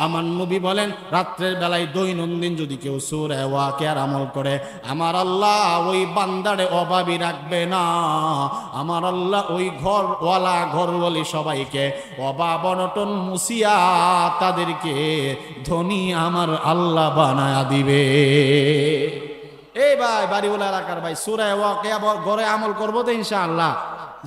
আমার নবী বলেন রাত্রের বেলায় দৈনন্দিন যদি কেউ সূরা ওয়াকিয়ার আমল করে আমার আল্লাহ ওই বান্দারে অভাবী রাখবে না। আমার আল্লাহ ওই ঘরওয়ালা ঘরওয়ালি সবাইকে অভাব অনটন মুসিয়া তাদেরকে ধনী আমার আল্লাহ বানায়া দিবে। এই ভাই বাড়িওয়ালা এলাকার ভাই সূরা ওয়াকিয়া ঘরে আমল করবো তো ইনশাআল্লাহ।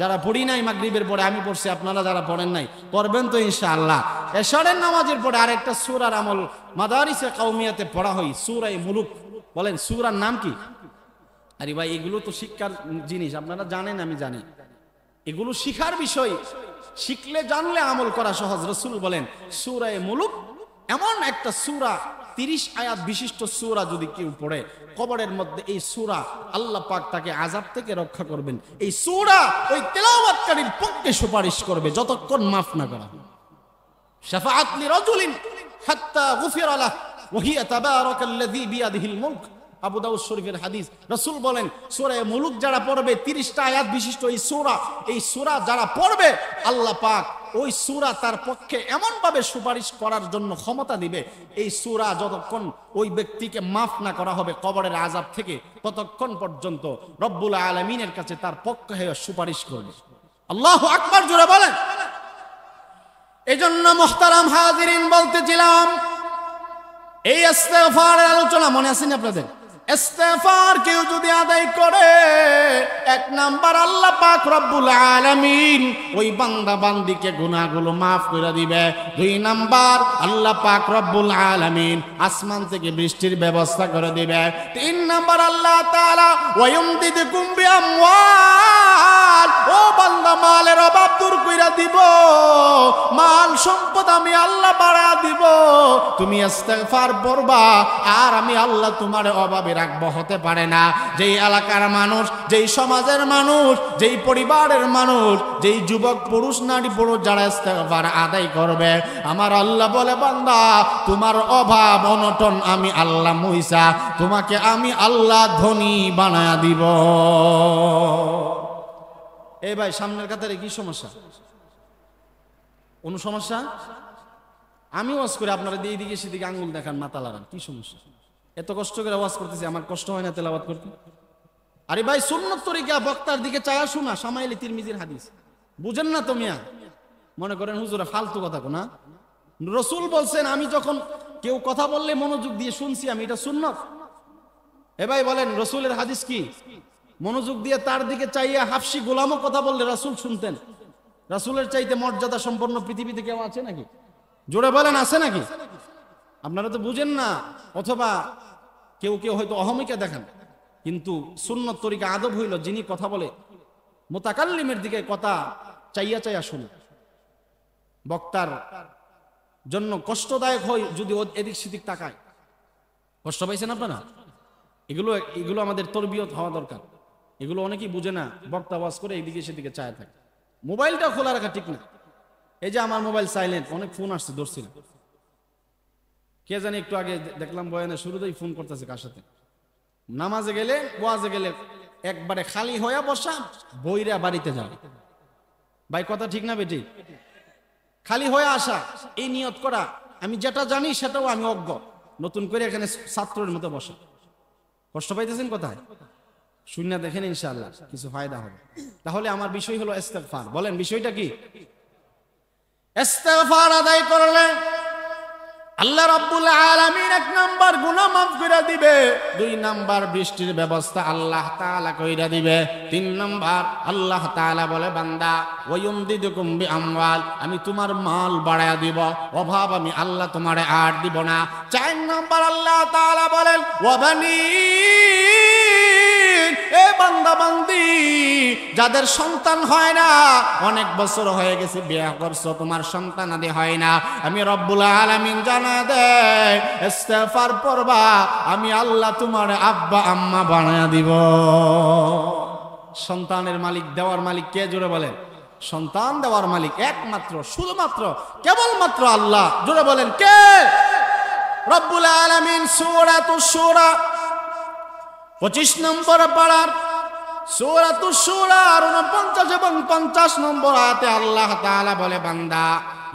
যারা পড়ি নাই মাগরিবের পরে আমি পড়ছি, আপনারা যারা পড়েন নাই পড়বেন তো ইনশাআল্লাহ। এশারের নামাজের পরে আরেকটা সূরার আমল মাদারিসে কওমিয়াতে পড়া হয়, সূরা মুলুক। বলেন সূরার নাম কি? আরে ভাই এগুলো তো শিক্ষার জিনিস, আপনারা জানেন আমি জানি, এগুলো শিখার বিষয়, শিখলে জানলে আমল করা সহজ। রাসূল বলেন সূরা মুলুক এমন একটা সূরা, 30 আয়াত বিশিষ্ট সূরা যদি কেউ পড়ে কবরের মধ্যে এই সূরা আল্লাহ পাক তাকে আযাব থেকে রক্ষা করবেন। এই সূরা ওই তেলাওয়াতকারীর পক্ষে সুপারিশ করবে যতক্ষণ মাফ না করা হবে। শাফাআত লিরাজুলিন হাত্তা গুফিরা লাহু ওয়া হিয়া তাবারাকাল্লাযী বিয়াদিহিল মুলক। আবু দাউদ শরীফের হাদিস। রাসূল বলেন সূরা মুলুক যারা পড়বে 30টা আয়াত বিশিষ্ট এই সূরা যারা পড়বে আল্লাহ পাক ওই সূরা তার পক্ষে এমন ভাবে সুপারিশ করার জন্য ক্ষমতা দিবে, এই সূরা যতক্ষণ ওই ব্যক্তিকে মাফ না করা হবে কবরের আযাব থেকে ততক্ষণ পর্যন্ত রব্বুল আলামিনের কাছে তার পক্ষে হয়ে সুপারিশ করবে। আল্লাহু আকবার জোরে বলেন। এজন্য মুহতারাম হাজিরিন বলতেছিলাম এই ইস্তেগফারের আলোচনা মনে আছে না আপনাদের? ইস্তেগফার কেউ যদি আদায় করে 1 নাম্বার আল্লাহ পাক রব্বুল আলামিন ওই বান্দা বান্দিকে গুনাহগুলো মাফ করে দিবে। 2 নাম্বার আল্লাহ পাক রব্বুল আলামিন আসমান থেকে বৃষ্টির ব্যবস্থা করে দিবে। 3 নাম্বার আল্লাহ তাআলা ওয়ায়ুমদিদুকুম বিআমওয়াল, ও বান্দা মালের অভাব দূর কইরা দিব, মাল সম্পদ আমি আল্লাহ বাড়া দিব। তুমি ইস্তেগফার পড়বা আর আমি আল্লাহ তোমার অভাবে রাখবো। হতে পারে না যেই এলাকার মানুষ, যেই সমাজের মানুষ, যেই পরিবারের মানুষ, যেই যুবক পুরুষ নারী পুরুষ যারা ইস্তেগফার আদায় করবে আমার আল্লাহ বলে বান্দা তোমার অভাব অনটন আমি আল্লাহ মুইসা তোমাকে আমি আল্লাহ ধনী বানায়া দিব। এই ভাই সামনের কাতারে কি সমস্যা? কোন সমস্যা? আমি ওয়াজ করে আপনারা দিয়ে দিকে সেদিকে আঙ্গুল দেখান, মাথা লাগান, কি সমস্যা? এত কষ্ট করে ওয়াজ করতেছি, আমার কষ্ট হয় না তেলাওয়াত করতে? আরে ভাই সুন্নত তরিকা বক্তার দিকে চায়া শোনা, শামাইলে তিরমিজির হাদিস বুঝেন না তো মিয়া? মনে করেন হুজুরা ফালতু কথা কোনা। রাসূল বলছেন আমি যখন কেউ কথা বললে মনোযোগ দিয়ে শুনছি আমি, এটা সুন্নত। এ ভাই বলেন রাসূলের হাদিস কি? মনোযোগ দিয়ে তার দিকে চাইয়া হাফসি গোলামও কথা বললে রাসূল শুনতেন। রাসূলের চাইতে মর্যাদা সম্পন্ন পৃথিবীতে কেউ আছে নাকি? জোরে বলেন আছে নাকি? আপনারা তো বুঝেন না, অথবা কেউ কেউ হয়তো অহমিকা দেখান। কিন্তু সুন্নত তরিকা আদব হইল যিনি কথা বলে মুতাকাল্লিমের দিকে কথা চাইয়া চাইয়া শুনে। বক্তার জন্য কষ্টদায়ক হয় যদি এদিক সেদিক তাকায়। কষ্ট পাইছেন আপনারা? এগুলো আমাদের তরবিয়ত হওয়া দরকার। এগুলো অনেকেই বুঝে না, বক্তা ওয়াজ করে এইদিকে সেদিকে চায় থাকে। মোবাইলটা খোলা রাখা ঠিক না। এই যে আমার মোবাইল সাইলেন্ট, অনেক ফোন আসছে ধরছি না। কে জানি একটু আগে দেখলাম বয়ানে শুরুতেই ফোন করতেছে কার সাথে। নামাজে গেলে ওয়াজে গেলে একবারে খালি হয়ে বসা, বইরা বাড়িতে যাও। ভাই কথা ঠিক না বেটি? খালি হয়ে আসা, এই নিয়ত করা আমি যেটা জানি সেটাও আমি অজ্ঞ, নতুন করে এখানে ছাত্রের মতো বসা। কষ্ট পাইতেছেন কোথায়? শূন্য দেখেন ইনশাআল্লাহ কিছু ফায়দা হবে। তাহলে আমার বিষয় হলো ইস্তেগফার। বলেন বিষয়টা কি? ইস্তেগফার আদায় করলে আল্লাহ রাব্বুল আলামিন 1 নাম্বার গুনাহ মাফ করে দিবে, 2 নাম্বার বৃষ্টির ব্যবস্থা আল্লাহ তাআলা কইরা দিবে, 3 নাম্বার আল্লাহ তাআলা বলে বান্দা ওয়ায়ুমদিদুকুম বিআমওয়াল, আমি তোমার মাল বাড়ায়া দিব, অভাব আমি আল্লাহ তোমারে আর দিব না। 4 নাম্বার আল্লাহ তাআলা বলেন ওয়াবানিন, এ বান্দা বান্দি যাদের সন্তান হয় না, অনেক বছর হয়ে গেছে বিয়ে করছো তোমার সন্তান আদি হয় না, আমি রব্বুল আলামিন জানা দেয় ইস্তেগফার পড়বা আমি আল্লাহ তোমার আব্বা আম্মা বানায়া দিব। সন্তানের মালিক দেওয়ার মালিক কে? জোরে বলেন। সন্তান দেওয়ার মালিক একমাত্র শুধুমাত্র কেবলমাত্র আল্লাহ। জোরে বলেন কে? রব্বুল আলামিন সূরাতুশ শূরা 25 নম্বর পারার সূরাতুশ শূরা 49 এবং 50 নম্বর আয়াতে আল্লাহ তাআলা বলে বান্দা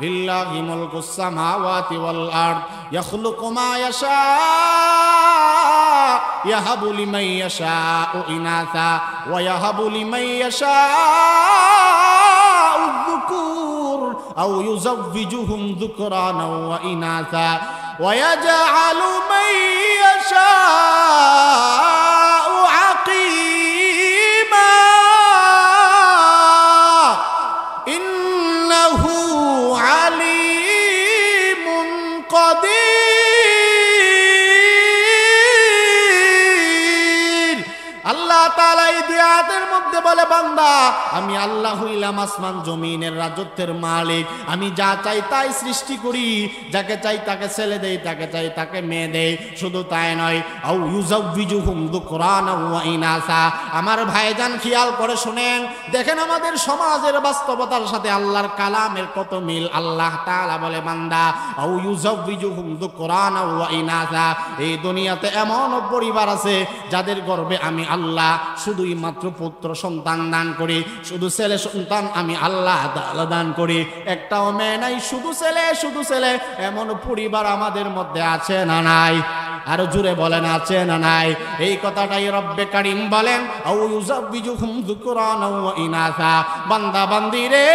লিল্লাহি মুলকুস সামাওয়াতি ওয়াল আরদ ইয়াখলুকু মা ইয়াশা ইয়াহাবু লিমান ইয়াশাউ ইনাসা ওয়া ইয়াহাবু লিমান ইয়াশাউ যুকুর আও ইউযাওবিজুহুম যুকরানা ওয়া ইনাসা ওয়া ইয়াজআলু মান ইয়াশাউ আকিমা ইন্নাহু আলিমুন কাদির। আল্লাহ তাআলা এই আয়াতের মধ্যে বলে, বান্দা আমি আল্লাহ হইলাম আসমান জমিনের রাজত্বের মালিক। আমি যা চাই তাই সৃষ্টি করি, যাকে চাই তাকে ছেলে দেই, তাকে চাই তাকে মেয়ে দেই। শুধু তাই নয়, আও ইউযাওবিজুহুম যুকরানা ওয়া ইনাসা। আমার ভাইজান খেয়াল করে শুনেন, দেখেন আমাদের সমাজের বাস্তবতার সাথে আল্লাহর কালামের কত মিল। আল্লাহ তাআলা বলে, বান্দা আও ইউযাওবিজুহুম যুকরানা ওয়া ইনাসা। এই দুনিয়াতে এমন পরিবার আছে যাদের গর্ভে আমি আল্লাহ শুধুই মাত্র পুত্র সন্তান দান করি, শুধু ছেলে সন্তান আমি আল্লাহ তাআলা দান করি, একটাও মেয়ে নাই, শুধু ছেলে শুধু ছেলে। এমন পরিবার আমাদের মধ্যে আছে না নাই? আরো জোরে বলেন, আছে না নাই? এই কথাটাই রব্বে কারীম বলেন, আও ইউযাওবিজুহুম যুকরানা ওয়া ইনাসা। বান্দা বান্দি রে,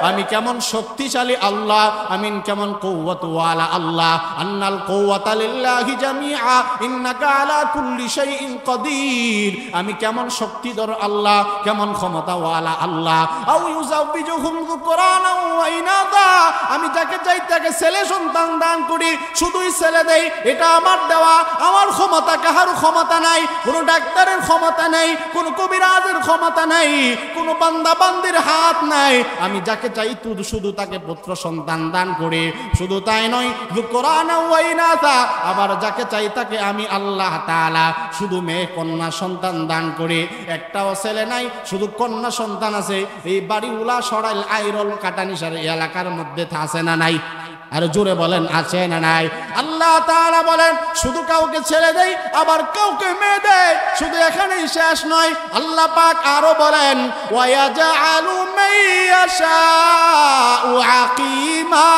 আমি কেমন শক্তিশালী আল্লাহ, আমি কেমন কুওয়াতওয়ালা আল্লাহ। আন্নাল কুওয়াতা লিল্লাহি জামিআ ইন্নাকা আলা কুল্লি শাইইন কাদির। আমি কেমন শক্তিধর আল্লাহ, কেমন ক্ষমতাওয়ালা আল্লাহ। আও ইউযাওবিজুহুম যুকরানা ওয়া ইনাসা। আমি যাকে চাই তাকে ছেলে সন্তান দান করি, শুধুই ছেলে দেই। এটা আমার দেওয়া, আমার ক্ষমতা, কাহার ক্ষমতা নাই। কোনো ডাক্তারের ক্ষমতা নাই, কোনো কবিরাজের ক্ষমতা নাই, কোনো বান্দা বান্দির হাত নাই। আমি যাকে চাই শুধু তাকে পুত্র সন্তান দান করে। শুধু তাই নয়, যুকরানা ওয়া ইনাসা। আবার যাকে চাই তাকে আমি আল্লাহ তাআলা শুধু মেয়ে কন্যা সন্তান দান করে। একটাও ছেলে নাই, শুধু কন্যা সন্তান আছে। এই বাড়িউলা সরাইল আইরল কাটানিসার এলাকার মধ্যে আছে না নাই? আর জোরে বলেন, আছে না নাই? আল্লাহ তাআলা বলেন, শুধু কাউকে ছেলে দেই, আবার কাউকে মেয়ে দেয়। শুধু এখানেই শেষ নয়, আল্লাহ পাক আরো বলেন, ওয়া ইয়াজআলু মান ইয়াশাউ আকিমা।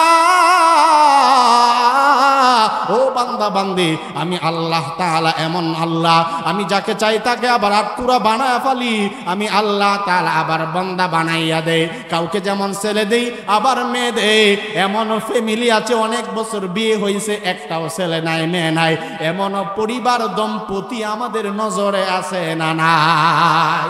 ও বান্দা বান্দি, আমি আল্লাহ তাআলা এমন আল্লাহ, আমি যাকে চাই তাকে আবার আটকুরা বানায় ফেলি। আমি আল্লাহ তাআলা আবার বান্দা বানাইয়া দেই। কাউকে যেমন ছেলে দেই, আবার মেয়ে দেই। এমন ফ্যামিলি আছে, অনেক বছর বিয়ে হয়েছে, একটাও ছেলে নাই, মেয়ে নাই। এমন পরিবার দম্পতি আমাদের নজরে আছে না নাই?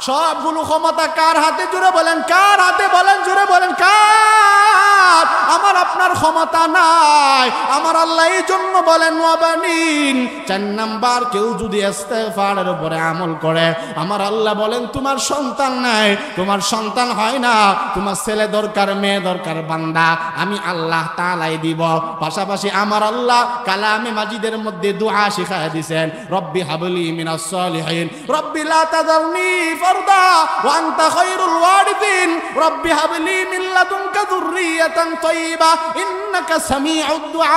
সবগুলো ক্ষমতা কার হাতে? জোরে বলেন, কার হাতে? বলেন, জোরে বলেন, কার? আমার আপনার ক্ষমতা নাই। আমার আল্লাহ এই জন্য বলেন, ওয়াবানিন। 4 নাম্বার, কেউ যদি ইস্তেগফারের উপরে আমল করে, আমার আল্লাহ বলেন, তোমার সন্তান নাই, তোমার সন্তান হয় না, তোমার ছেলে দরকার, মেয়ে দরকার, বান্দা আমি আল্লাহ তাআলাই দিব। পাশাপাশি আমার আল্লাহ কালামে মাজিদের মধ্যে দোয়া শিখায় দিয়েছেন, রব্বি হাবলি মিনাস সালিহিন, রব্বি লা তাযারনি ফারদা ওয়া আনতা খায়রুল ওয়ারিসিন, রব্বি হাবলি মিন লাদুনকা যুররিয়াতান তাইয়্যিবা ইন্নাকা সামিউদ দুআ,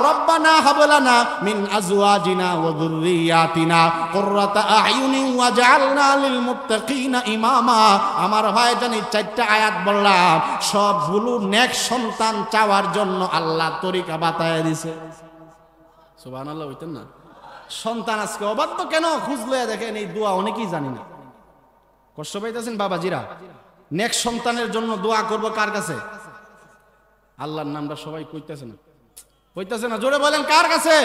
রব্বানা হাব লানা মিন আজওয়াজিনা ওয়া যুররিয়াতিনা কুররাতা আ'য়ুনিন ওয়াজআলনা লিল মুত্তাকিনা ইমামা। আমার ভাইজান, এই 4টা আয়াত বললাম, সবগুলো নেক সন্তান চাওয়ার জন্য আল্লাহ তরিকা বাতায় দিয়েছে। সুবহানাল্লাহ হইতেন না? সন্তান আজকে অবাধ্য কেন? খুঁজলে দেখেন এই দোয়া অনেকেই জানি না। কষ্ট পাইতেছেন বাবাজিরা? নেক সন্তানের জন্য দোয়া করব কার কাছে? আল্লাহর নামটা সবাই কইতেছে না, কইতেছে না? জোরে বলেন, কার কাছে?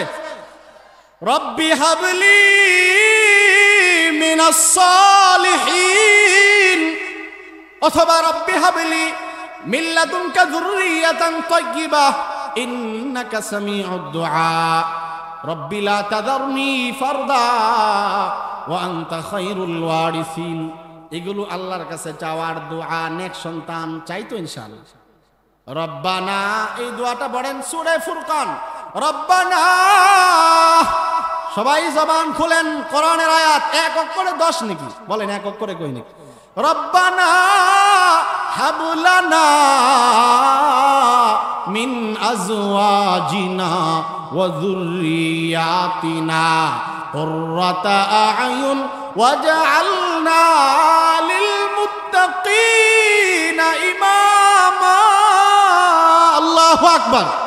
রব্বি হাবলি মিনাস সালিহিন, অথবা রব্বি হাবলি মিন লাদুনকা যুররিয়াতান তাইয়্যিবা ইন্নাকা সামিউদ দুআ, রব্বি লা তাযারনি ফারদা ওয়া আনতা খায়রুল ওয়ারিসিন। এগুলো আল্লাহর কাছে চাওয়ার দোয়া। নেক সন্তান চাইতো ইনশাআল্লাহ। রব্বানা, এই দোয়াটা পড়েন সূরা ফুরকান। রব্বানা, সবাই জবান খুলেন, কোরআনের আয়াত, এক অক্ষরে 10 নাকি? বলেন, এক অক্ষরে কই নাকি? রব্বানা হাবলানা মিন আজওয়াজিনা ওয়া যুররিয়াতিনা কুররাতা আ'য়ুন ওয়াজআলনা লিল মুত্তাকিনা আকবার।